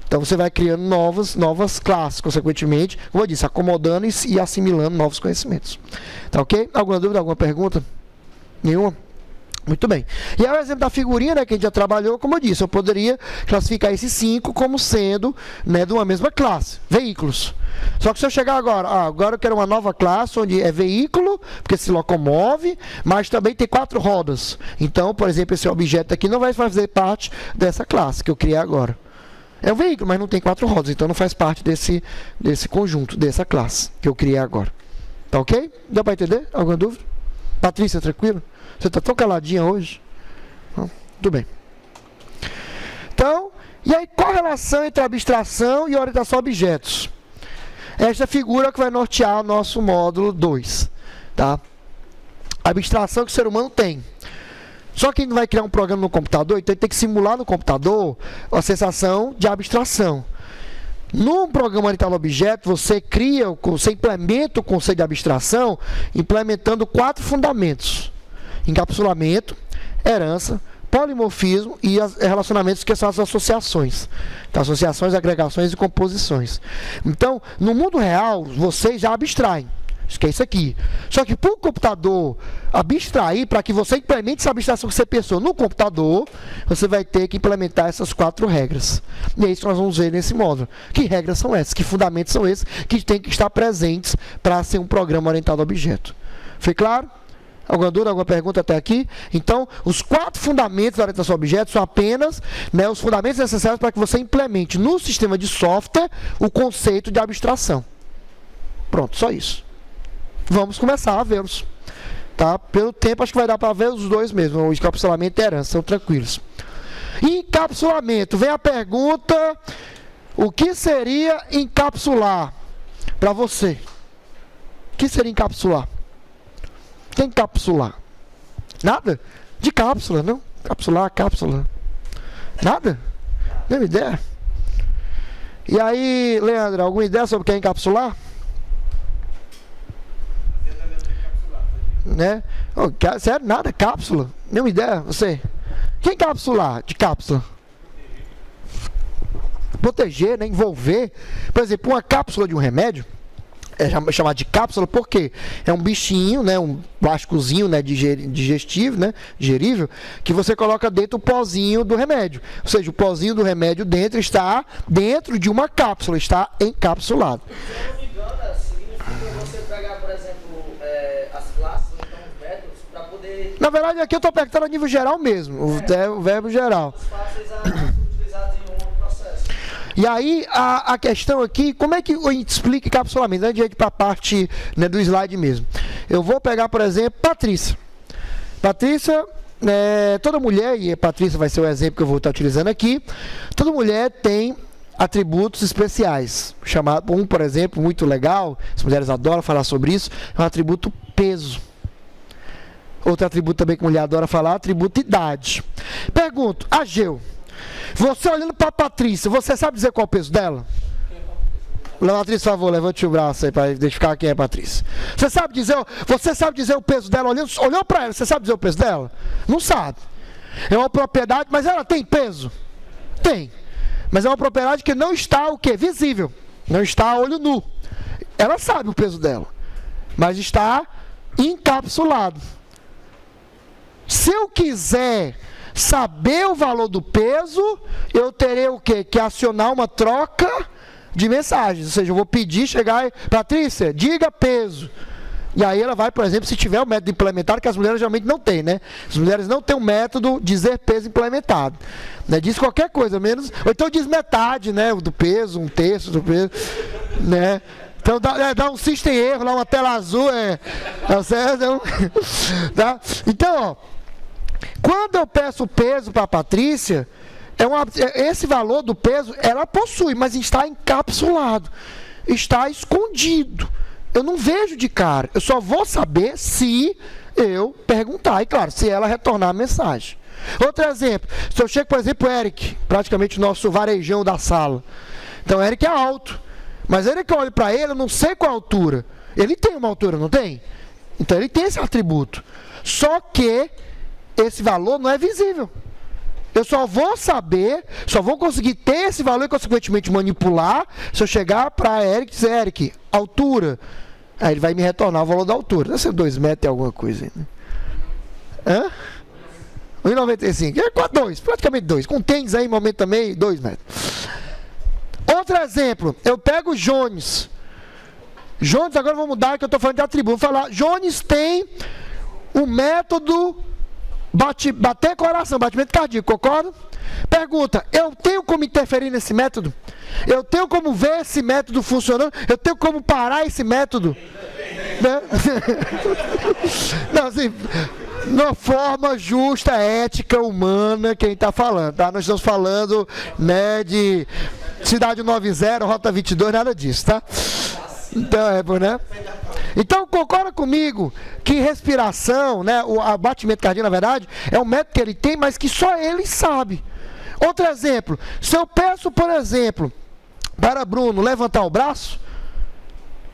Então você vai criando novas classes, consequentemente, como eu disse, acomodando e assimilando novos conhecimentos. Tá ok? Alguma dúvida, alguma pergunta? Nenhuma? Muito bem. E aí o exemplo da figurinha, né, que a gente já trabalhou, como eu disse, eu poderia classificar esses 5 como sendo, né, de uma mesma classe, veículos. Só que se eu chegar agora eu quero uma nova classe, onde é veículo, porque se locomove, mas também tem 4 rodas. Então, por exemplo, esse objeto aqui não vai fazer parte dessa classe que eu criei agora. É um veículo, mas não tem 4 rodas, então não faz parte desse conjunto, dessa classe que eu criei agora. Tá ok? Deu para entender? Alguma dúvida? Patrícia, tranquilo? Você está tão caladinha hoje? Tudo bem. Então, e aí qual a relação entre abstração e orientação a objetos? Esta figura que vai nortear o nosso módulo 2. Tá? A abstração que o ser humano tem. Só que ele vai criar um programa no computador, então ele tem que simular no computador a sensação de abstração. Num programa orientado a objeto, você implementa o conceito de abstração implementando 4 fundamentos. Encapsulamento, herança, polimorfismo e relacionamentos, que são as associações. Então, associações, agregações e composições. Então, no mundo real, vocês já abstraem. Isso que é isso aqui. Só que para o computador abstrair, para que você implemente essa abstração que você pensou no computador, você vai ter que implementar essas 4 regras. E é isso que nós vamos ver nesse módulo. Que regras são essas? Que fundamentos são esses que têm que estar presentes para ser um programa orientado a objeto? Foi claro? Alguma dúvida, alguma pergunta até aqui? Então, os 4 fundamentos da orientação a objetos são apenas, né, os fundamentos necessários para que você implemente no sistema de software o conceito de abstração. Pronto, só isso. Vamos começar a vê-los. Tá? Pelo tempo, acho que vai dar para ver os dois mesmo, o encapsulamento e a herança, são tranquilos. Encapsulamento, vem a pergunta: o que seria encapsular para você? O que seria encapsular? O que é encapsular? Nada? De cápsula, não? Capsular, cápsula. Nada? Nenhuma ideia? E aí, Leandro, alguma ideia sobre o que é encapsular? Né? Oh, sério? Nada? Cápsula? Nenhuma ideia? Você? O que é encapsular? De cápsula? proteger, né, envolver. Por exemplo, uma cápsula de um remédio, é chamado de cápsula porque é um bichinho, né, um plásticozinho, né, digestivo, né, digerível, que você coloca dentro o pozinho do remédio. Ou seja, o pozinho do remédio dentro está dentro de uma cápsula, está encapsulado. Se eu não me engano, significa você pegar, por exemplo, as classes, ou então os métodos, para poder... Na verdade, aqui eu estou perguntando a nível geral mesmo, o verbo geral. Os fáceis a ser utilizados em um outro processo. E aí, a questão aqui, como é que eu explico encapsulamento? Antes de ir para a parte, né, do slide mesmo. Eu vou pegar, por exemplo, Patrícia. Patrícia, toda mulher, e a Patrícia vai ser o exemplo que eu vou estar utilizando aqui, toda mulher tem atributos especiais. Chamado, por exemplo, muito legal, as mulheres adoram falar sobre isso, é o atributo peso. Outro atributo também que a mulher adora falar, atributo idade. Pergunto, Ageu, você olhando para a Patrícia, você sabe dizer qual é o peso dela? Patrícia, por favor, levante o braço aí para identificar quem é a Patrícia. Você sabe dizer o peso dela? Olhou para ela, você sabe dizer o peso dela? Não sabe. É uma propriedade, mas ela tem peso? Tem. Mas é uma propriedade que não está o quê? Visível. Não está a olho nu. Ela sabe o peso dela, mas está encapsulado. Se eu quiser saber o valor do peso, eu terei o quê? Que acionar uma troca de mensagens. Ou seja, eu vou pedir, chegar e... Patrícia, diga peso. E aí ela vai, por exemplo, se tiver um método implementado, que as mulheres geralmente não têm, né? As mulheres não têm um método dizer peso implementado. Né? Diz qualquer coisa, menos... Ou então diz metade, né? Do peso, um terço do peso, né? Então dá um system erro lá, uma tela azul, tá certo? Tá? Então, ó, quando eu peço o peso para a Patrícia, esse valor do peso, ela possui, mas está encapsulado, está escondido. Eu não vejo de cara, eu só vou saber se eu perguntar, e claro, se ela retornar a mensagem. Outro exemplo, se eu chego, por exemplo, o Eric, praticamente o nosso varejão da sala. Então o Eric é alto, mas ele que eu olho para ele, eu não sei qual a altura. Ele tem uma altura, não tem? Então ele tem esse atributo. Só que esse valor não é visível. Eu só vou saber, só vou conseguir ter esse valor e consequentemente manipular se eu chegar para Eric e dizer, Eric, altura. Aí ele vai me retornar o valor da altura. Deve ser 2 metros e alguma coisa. Né? Hã? 1,95. É 2, praticamente 2. Com tênis aí, momento também, 2 metros. Outro exemplo, eu pego o Jones. Jones, agora eu vou mudar que eu estou falando de atributo. Vou falar, Jones tem o método bater coração, batimento cardíaco, concorda? Pergunta, eu tenho como interferir nesse método? Eu tenho como ver esse método funcionando? Eu tenho como parar esse método? Né? Não, assim, na forma justa, ética, humana, quem está falando, tá? Nós estamos falando, né, de Cidade 90, Rota 22, nada disso, tá? Então, né? Então, concorda comigo que respiração, né, o batimento cardíaco, na verdade, é um método que ele tem, mas que só ele sabe. Outro exemplo, se eu peço, por exemplo, para Bruno levantar o braço,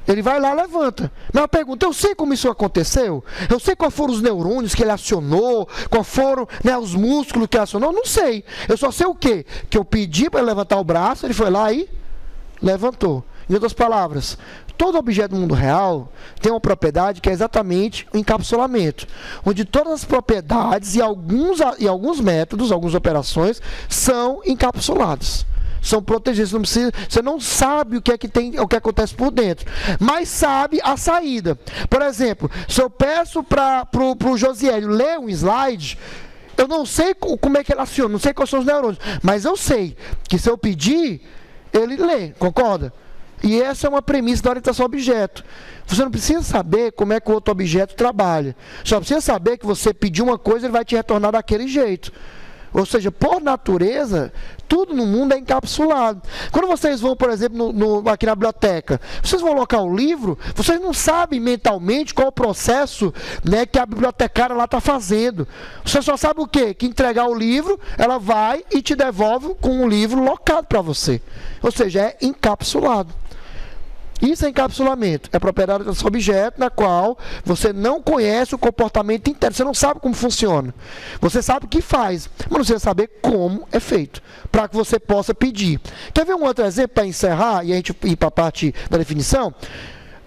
ele vai lá e levanta. Mas eu pergunto, eu sei como isso aconteceu? Eu sei quais foram os neurônios que ele acionou, quais foram, né, os músculos que ele acionou? Não sei. Eu só sei o quê? Que eu pedi para ele levantar o braço, ele foi lá e levantou. Em outras palavras, todo objeto do mundo real tem uma propriedade que é exatamente o encapsulamento, onde todas as propriedades e alguns métodos, algumas operações são encapsulados, são protegidos. Você não sabe o que é que tem, o que acontece por dentro, mas sabe a saída. Por exemplo, se eu peço para o Josiélio ler um slide, eu não sei como é que ele aciona, não sei quais são os neurônios, mas eu sei que se eu pedir, ele lê, concorda? E essa é uma premissa da orientação ao objeto. Você não precisa saber como é que o outro objeto trabalha. Só precisa saber que você pediu uma coisa, ele vai te retornar daquele jeito. Ou seja, por natureza, tudo no mundo é encapsulado. Quando vocês vão, por exemplo, aqui na biblioteca, vocês vão colocar o livro, vocês não sabem mentalmente qual o processo, né, que a bibliotecária lá está fazendo. Você só sabe o quê? Que entregar o livro, ela vai e te devolve com um livro locado para você. Ou seja, é encapsulado. Isso é encapsulamento. É propriedade desse objeto na qual você não conhece o comportamento interno. Você não sabe como funciona. Você sabe o que faz, mas não precisa saber como é feito, para que você possa pedir. Quer ver um outro exemplo para encerrar e a gente ir para a parte da definição?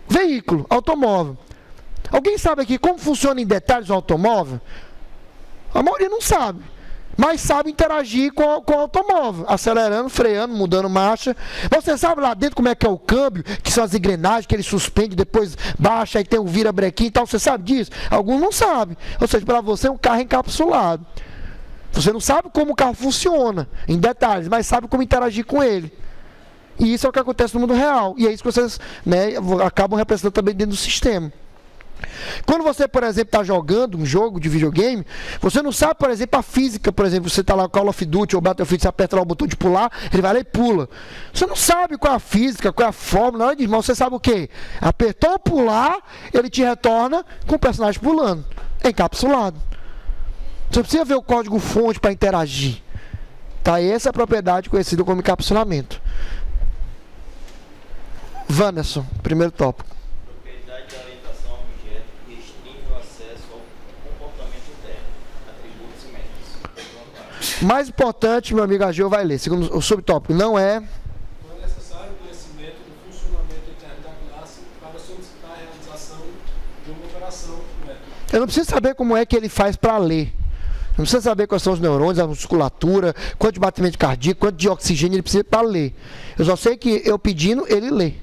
Veículo, automóvel. Alguém sabe aqui como funciona em detalhes o automóvel? A maioria não sabe, mas sabe interagir com o automóvel, acelerando, freando, mudando marcha. Você sabe lá dentro como é que é o câmbio, que são as engrenagens que ele suspende, depois baixa, aí tem o vira-brequim e tal. Você sabe disso? Alguns não sabem. Ou seja, para você é um carro encapsulado. Você não sabe como o carro funciona em detalhes, mas sabe como interagir com ele. E isso é o que acontece no mundo real. E é isso que vocês, né, acabam representando também dentro do sistema. Quando você, por exemplo, está jogando um jogo de videogame, você não sabe, por exemplo, a física. Por exemplo, você está lá com Call of Duty ou Battlefield, você aperta lá o botão de pular, ele vai lá e pula. Você não sabe qual é a física, qual é a fórmula, nada disso, mas você sabe o quê? Apertou pular, ele te retorna com o personagem pulando. É encapsulado. Você precisa ver o código-fonte para interagir. Tá? Essa é a propriedade conhecida como encapsulamento. Wanderson, primeiro tópico. Propriedade de orientação ao objeto que restringe o acesso ao comportamento interno, atributos e métodos. Mais importante, meu amigo Ageu vai ler. Segundo o subtópico, não é Não é necessário o conhecimento do funcionamento interno da classe para solicitar a realização de uma operação do método. Eu não preciso saber como é que ele faz para ler. Não precisa saber quais são os neurônios, a musculatura, quanto de batimento cardíaco, quanto de oxigênio ele precisa para ler. Eu só sei que eu pedindo, ele lê.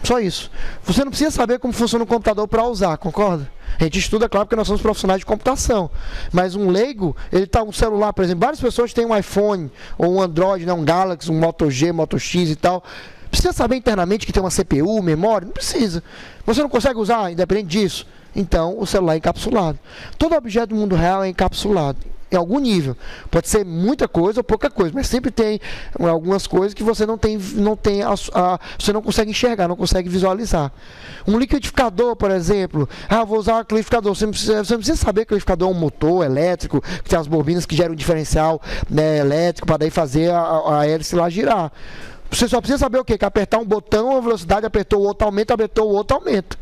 Só isso. Você não precisa saber como funciona o computador para usar, concorda? A gente estuda, claro, porque nós somos profissionais de computação. Mas um leigo, ele está um celular, por exemplo, várias pessoas têm um iPhone, ou um Android, né, um Galaxy, um Moto G, Moto X e tal. Precisa saber internamente que tem uma CPU, memória? Não precisa. Você não consegue usar, independente disso? Então, o celular é encapsulado. Todo objeto do mundo real é encapsulado, em algum nível. Pode ser muita coisa ou pouca coisa, mas sempre tem algumas coisas que você você não consegue enxergar, não consegue visualizar. Um liquidificador, por exemplo, vou usar um liquidificador. Você não precisa saber que o liquidificador é um motor elétrico, que tem as bobinas que geram um diferencial, né, elétrico, para daí fazer a hélice lá girar. Você só precisa saber o quê? Que apertar um botão, a velocidade apertou o outro aumento, apertou o outro aumento.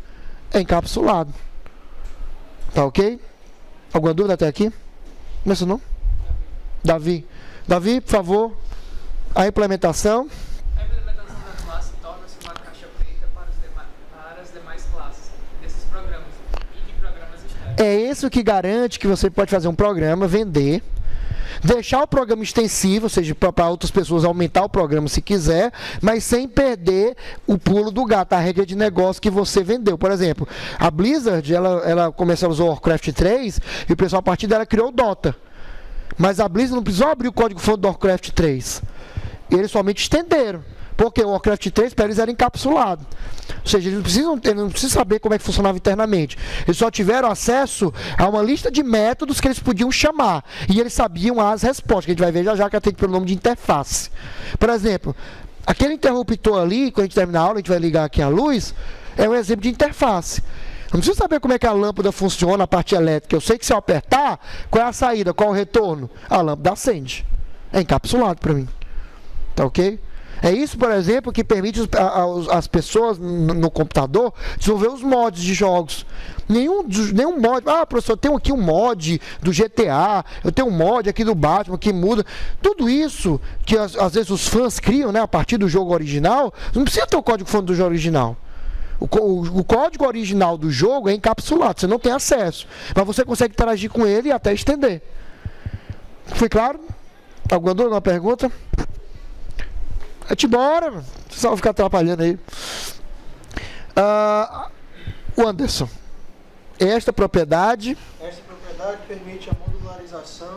É encapsulado. Tá ok? Alguma dúvida até aqui? Começa não? Davi, por favor. A implementação. A implementação da classe torna-se uma caixa preta para as demais classes desses programas e de programas externos. É isso que garante que você pode fazer um programa, vender, deixar o programa extensivo, ou seja, para outras pessoas aumentar o programa se quiser, mas sem perder o pulo do gato, a regra de negócio que você vendeu. Por exemplo, a Blizzard, ela começou a usar o Warcraft 3 e o pessoal a partir dela criou o Dota. Mas a Blizzard não precisou abrir o código-fonte do Warcraft 3. Eles somente estenderam. Porque o Warcraft 3 para eles era encapsulado. Ou seja, eles não precisam saber como é que funcionava internamente. Eles só tiveram acesso a uma lista de métodos que eles podiam chamar. E eles sabiam as respostas, que a gente vai ver já que atende pelo nome de interface. Por exemplo, aquele interruptor ali, quando a gente terminar a aula, a gente vai ligar aqui a luz, é um exemplo de interface. Eu não preciso saber como é que a lâmpada funciona, a parte elétrica. Eu sei que se eu apertar, qual é a saída, qual é o retorno? A lâmpada acende. É encapsulado para mim. Tá ok? É isso, por exemplo, que permite as pessoas no computador desenvolver os mods de jogos. Nenhum mod. Professor, eu tenho aqui um mod do GTA, eu tenho um mod aqui do Batman que muda. Tudo isso que às vezes os fãs criam, né, a partir do jogo original, não precisa ter o código-fonte do jogo original. O código original do jogo é encapsulado, você não tem acesso. Mas você consegue interagir com ele e até estender. Foi claro? Alguma dúvida, uma pergunta? Vamos embora, só vou ficar atrapalhando aí. O Anderson. Esta propriedade permite a modularização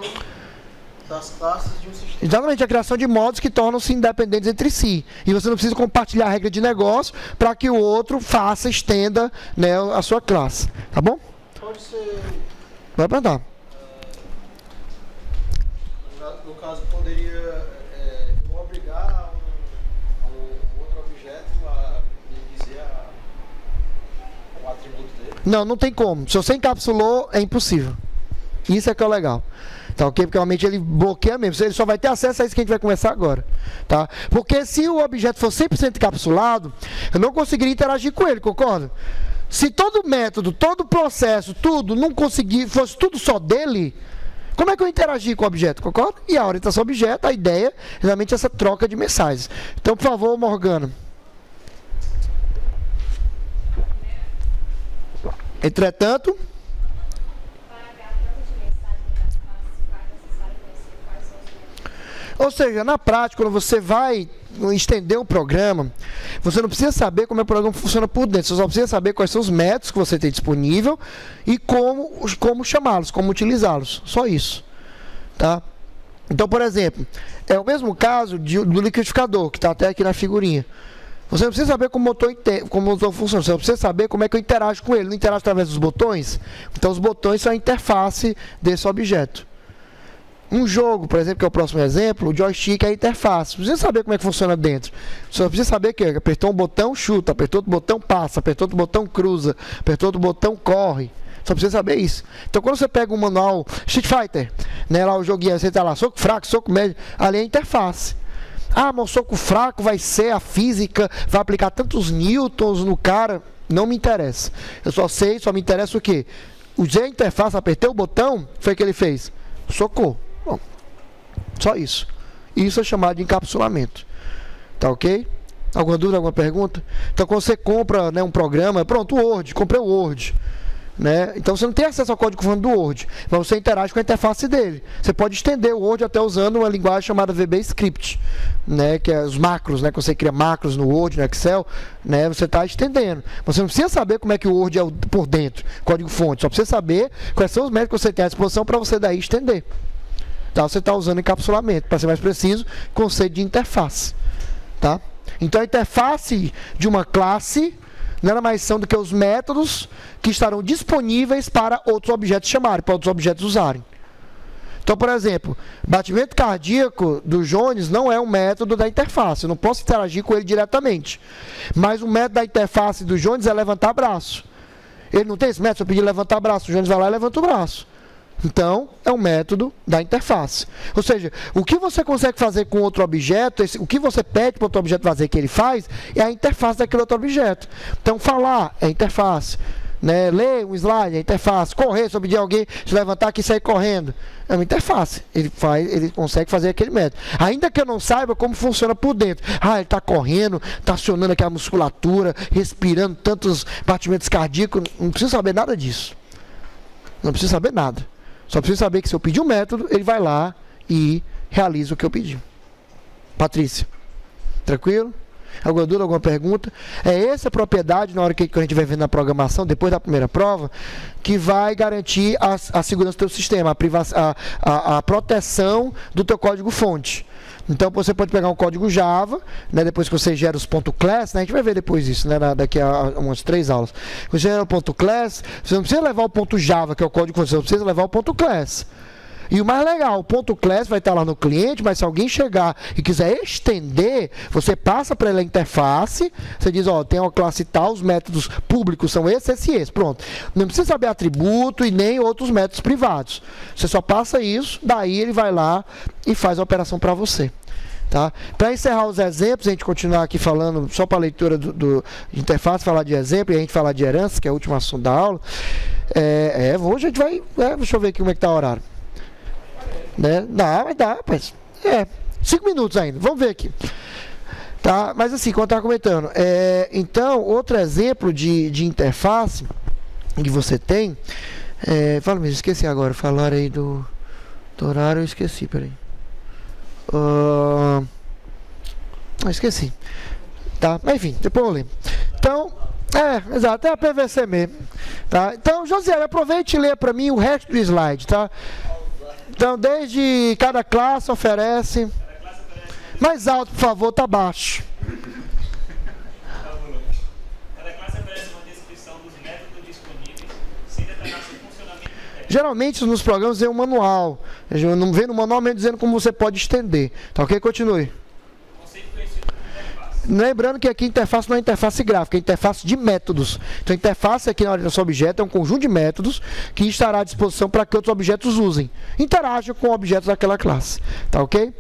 das classes de um sistema. Exatamente, a criação de modos que tornam-se independentes entre si. E você não precisa compartilhar a regra de negócio para que o outro faça, estenda, né, a sua classe. Tá bom? Pode ser. Vai perguntar. No caso, poderia não obrigar um outro objeto a me dizer o atributo dele? Não tem como. Se você encapsulou, é impossível. Isso é que é o legal. Tá ok? Porque realmente ele bloqueia mesmo. Ele só vai ter acesso a isso que a gente vai conversar agora. Tá? Porque se o objeto for 100% encapsulado, eu não conseguiria interagir com ele, concorda? Se todo método, todo processo, tudo, não conseguir, fosse tudo só dele, como é que eu interagir com o objeto, concorda? E a orientação objeto, a ideia, realmente essa troca de mensagens. Então, por favor, Morgana. Entretanto, ou seja, na prática, quando você vai estender um programa, você não precisa saber como é que o programa funciona por dentro, você só precisa saber quais são os métodos que você tem disponível e como chamá-los, como utilizá-los, só isso. Tá? Então, por exemplo, é o mesmo caso do liquidificador, que está até aqui na figurinha. Você não precisa saber como o motor funciona, você precisa saber como é que eu interajo com ele. Não interajo através dos botões? Então, os botões são a interface desse objeto. Um jogo, por exemplo, que é o próximo exemplo, o joystick é a interface. Você precisa saber como é que funciona dentro. Você só precisa saber que apertou um botão, chuta, apertou outro botão, passa, apertou outro botão, cruza, apertou outro botão, corre. Só precisa saber isso. Então, quando você pega um manual Street Fighter, né, lá o joguinho, você está lá, soco fraco, soco médio, ali é a interface. Ah, mas o soco fraco vai ser a física, vai aplicar tantos newtons no cara. Não me interessa. Eu só me interessa o quê? Usei a interface, apertei o botão, foi o que ele fez. Socou. Bom, só isso. Isso é chamado de encapsulamento. Tá ok? Alguma dúvida, alguma pergunta? Então, quando você compra, né, um programa, pronto, o Word, comprei o Word. Né? Então você não tem acesso ao código-fonte do Word, mas você interage com a interface dele. Você pode estender o Word até usando uma linguagem chamada VB Script, né? Que é os macros, né? Quando você cria macros no Word, no Excel, né? Você está estendendo. Você não precisa saber como é que o Word é por dentro, código-fonte, só precisa saber quais são os métodos que você tem à disposição para você daí estender. Tá? Você está usando encapsulamento, para ser mais preciso, conceito de interface. Tá? Então a interface de uma classe nada mais são do que os métodos que estarão disponíveis para outros objetos chamarem, para outros objetos usarem. Então, por exemplo, batimento cardíaco do Jones não é um método da interface, eu não posso interagir com ele diretamente. Mas o método da interface do Jones é levantar braço. Ele não tem esse método, se eu pedir levantar braço, o Jones vai lá e levanta o braço. Então, é um método da interface. Ou seja, o que você consegue fazer com outro objeto, o que você pede para outro objeto fazer que ele faz, é a interface daquele outro objeto. Então, falar é interface. Né? Ler um slide é interface. Correr, se eu pedir alguém se levantar aqui e sair correndo, é uma interface. Ele consegue fazer aquele método. Ainda que eu não saiba como funciona por dentro. Ah, ele está correndo, está acionando aquela musculatura, respirando tantos batimentos cardíacos. Não preciso saber nada disso. Não preciso saber nada. Só preciso saber que se eu pedir um método, ele vai lá e realiza o que eu pedi. Patrícia, tranquilo? Alguma dúvida, alguma pergunta? É essa propriedade, na hora que a gente vai ver na programação, depois da primeira prova, que vai garantir a segurança do teu sistema, a proteção do teu código-fonte. Então, você pode pegar um código Java, né, depois que você gera os .class, né, a gente vai ver depois isso, né, daqui a umas 3 aulas. Você gera o .class, você não precisa levar o .java, que é o código, você precisa levar o .class. E o mais legal, o .class vai estar lá no cliente, mas se alguém chegar e quiser estender, você passa para ele a interface, você diz, ó, tem uma classe tal, os métodos públicos são esses e esses, pronto. Não precisa saber atributo e nem outros métodos privados. Você só passa isso, daí ele vai lá e faz a operação para você. Tá? Para encerrar os exemplos, a gente continuar aqui falando só para a leitura de interface, falar de exemplo e a gente falar de herança, que é o último assunto da aula. Hoje a gente vai... deixa eu ver aqui como é que está o horário. Né? Dá, rapaz. 5 minutos ainda, vamos ver aqui. Tá? Mas assim, como eu estava comentando, então, outro exemplo de interface que você tem, fala mesmo, esqueci agora, falaram aí do horário, eu esqueci, peraí. Esqueci. Tá? Mas enfim, depois eu lembro. Então, exato, é a PVC mesmo. Tá? Então, José, aproveite e lê para mim o resto do slide, tá? Então, desde cada classe oferece. Mais alto, por favor, tá baixo. Cada classe oferece uma descrição dos métodos disponíveis, sem detalhar seu funcionamento. Geralmente, nos programas vem um manual. Não vem no manual mesmo dizendo como você pode estender. Tá ok? Continue. Conceito conhecido como interface. Lembrando que aqui interface não é interface gráfica, é interface de métodos. Então, interface aqui na orientação objeto é um conjunto de métodos que estará à disposição para que outros objetos usem. Interajam com objetos daquela classe. Tá ok?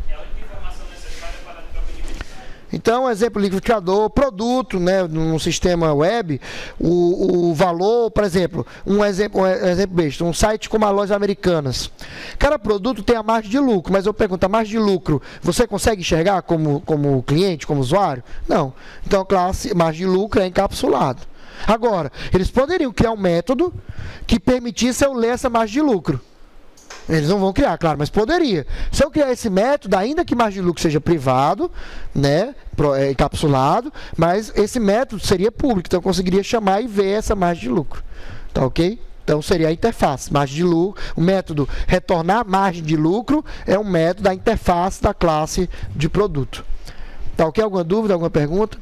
É a única informação necessária para a troca de mensagens. Então, exemplo, liquidificador, produto, né, num sistema web, o valor, por exemplo, um exemplo besta, um site como a Lojas Americanas. Cada produto tem a margem de lucro, mas eu pergunto, a margem de lucro, você consegue enxergar como cliente, como usuário? Não. Então, a classe margem de lucro é encapsulado. Agora, eles poderiam criar um método que permitisse eu ler essa margem de lucro. Eles não vão criar, claro, mas poderia. Se eu criar esse método, ainda que margem de lucro seja privado, né, encapsulado, mas esse método seria público, então eu conseguiria chamar e ver essa margem de lucro. Tá ok? Então seria a interface, margem de lucro. O método retornar margem de lucro é um método da interface da classe de produto. Tá ok? Alguma dúvida, alguma pergunta?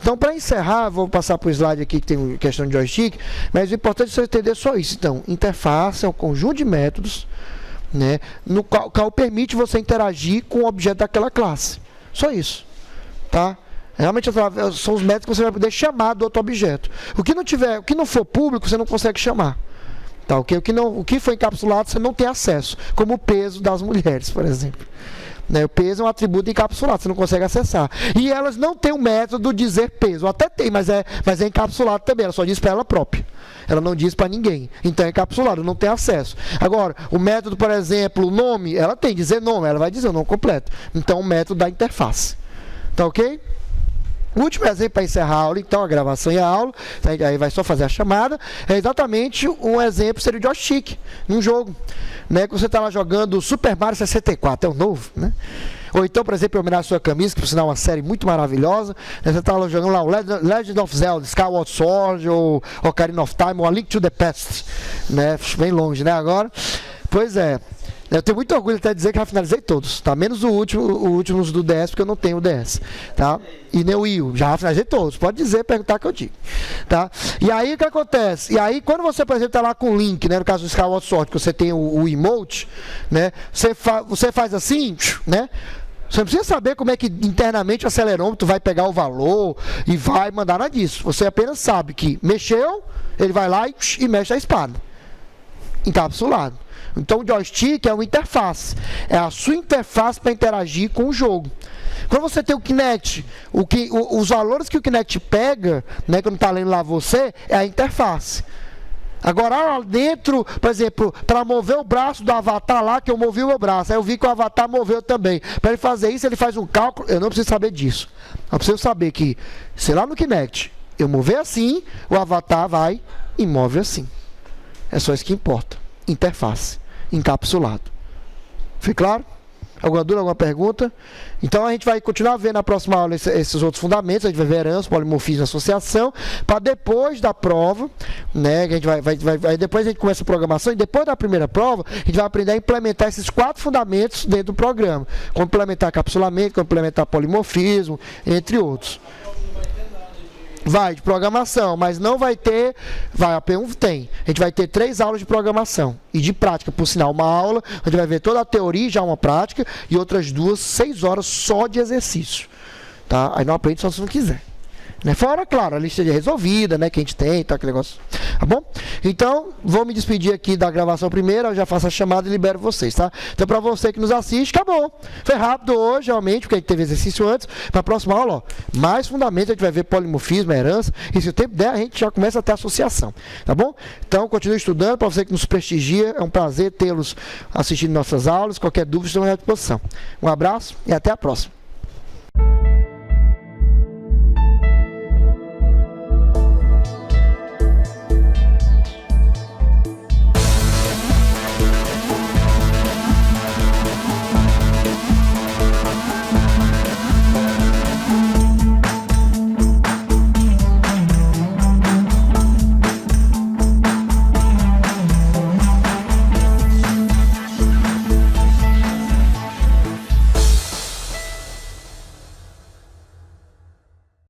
Então, para encerrar, vou passar para o slide aqui que tem questão de joystick, mas o importante é você entender só isso. Então, interface é um conjunto de métodos, né, no qual permite você interagir com o objeto daquela classe. Só isso. Tá? Realmente são os métodos que você vai poder chamar do outro objeto. O que não for público, você não consegue chamar. Tá, okay? O que foi encapsulado, você não tem acesso, como o peso das mulheres, por exemplo. Né, o peso é um atributo encapsulado, você não consegue acessar. E elas não têm um método de dizer peso. Até tem, mas é encapsulado também. Ela só diz para ela própria. Ela não diz para ninguém. Então é encapsulado, não tem acesso. Agora, o método, por exemplo, o nome, ela tem, dizer nome, ela vai dizer o nome completo. Então, o método da interface. Tá ok? O último exemplo para encerrar a aula, então, a gravação e a aula, aí vai só fazer a chamada, é exatamente um exemplo, seria o joystick, num jogo, né, que você está lá jogando Super Mario 64, é o novo, né? Ou então, por exemplo, homenagear a sua camisa, que por sinal é uma série muito maravilhosa, né, você está lá jogando lá o Legend of Zelda, Skyward Sword, ou Ocarina of Time, ou A Link to the Past, né, bem longe, né, agora? Pois é. Eu tenho muito orgulho até de dizer que já finalizei todos, tá? Menos o último do DS, porque eu não tenho o DS, tá? E nem o Wii U, já finalizei todos. Pode dizer, perguntar que eu digo, tá? E aí, o que acontece? E aí, quando você, por exemplo, tá lá com o Link, né? No caso do Skyward Sword, que você tem o emote, né? Você faz assim, né? Você não precisa saber como é que internamente o acelerômetro vai pegar o valor e vai mandar nada disso. Você apenas sabe que mexeu, ele vai lá e mexe a espada. Encapsulado. Então o joystick é uma interface. É a sua interface para interagir com o jogo. Quando você tem o Kinect, os valores que o Kinect pega, né, quando está lendo lá você, é a interface. Agora lá dentro, por exemplo, para mover o braço do avatar lá, que eu movi o meu braço, aí eu vi que o avatar moveu também. Para ele fazer isso, ele faz um cálculo. Eu não preciso saber disso. Eu preciso saber que, sei lá no Kinect, eu mover assim, o avatar vai e move assim. É só isso que importa. Interface. Encapsulado. Foi claro? Alguma dúvida, alguma pergunta? Então a gente vai continuar vendo na próxima aula esses outros fundamentos. A gente vai ver herança, polimorfismo e associação, para depois da prova, né, que a gente depois a gente começa a programação, e depois da primeira prova a gente vai aprender a implementar esses 4 fundamentos dentro do programa, como implementar capsulamento, como implementar polimorfismo, entre outros. Vai, de programação, mas não vai ter, a P1 tem, a gente vai ter 3 aulas de programação, e de prática, por sinal, uma aula, a gente vai ver toda a teoria, já uma prática, e outras 2, 6 horas só de exercício, tá? Aí não aprende só se não quiser. Né? Fora, claro, a lista de resolvida, né, que a gente tem, tá, aquele negócio, tá bom? Então, vou me despedir aqui da gravação primeiro, eu já faço a chamada e libero vocês, tá? Então, para você que nos assiste, acabou. Foi rápido hoje, realmente, porque a gente teve exercício antes. Na próxima aula, ó, mais fundamentos, a gente vai ver polimorfismo, herança, e se o tempo der, a gente já começa a ter associação, tá bom? Então, continue estudando, para você que nos prestigia, é um prazer tê-los assistindo nossas aulas, qualquer dúvida, estamos à disposição. Um abraço e até a próxima.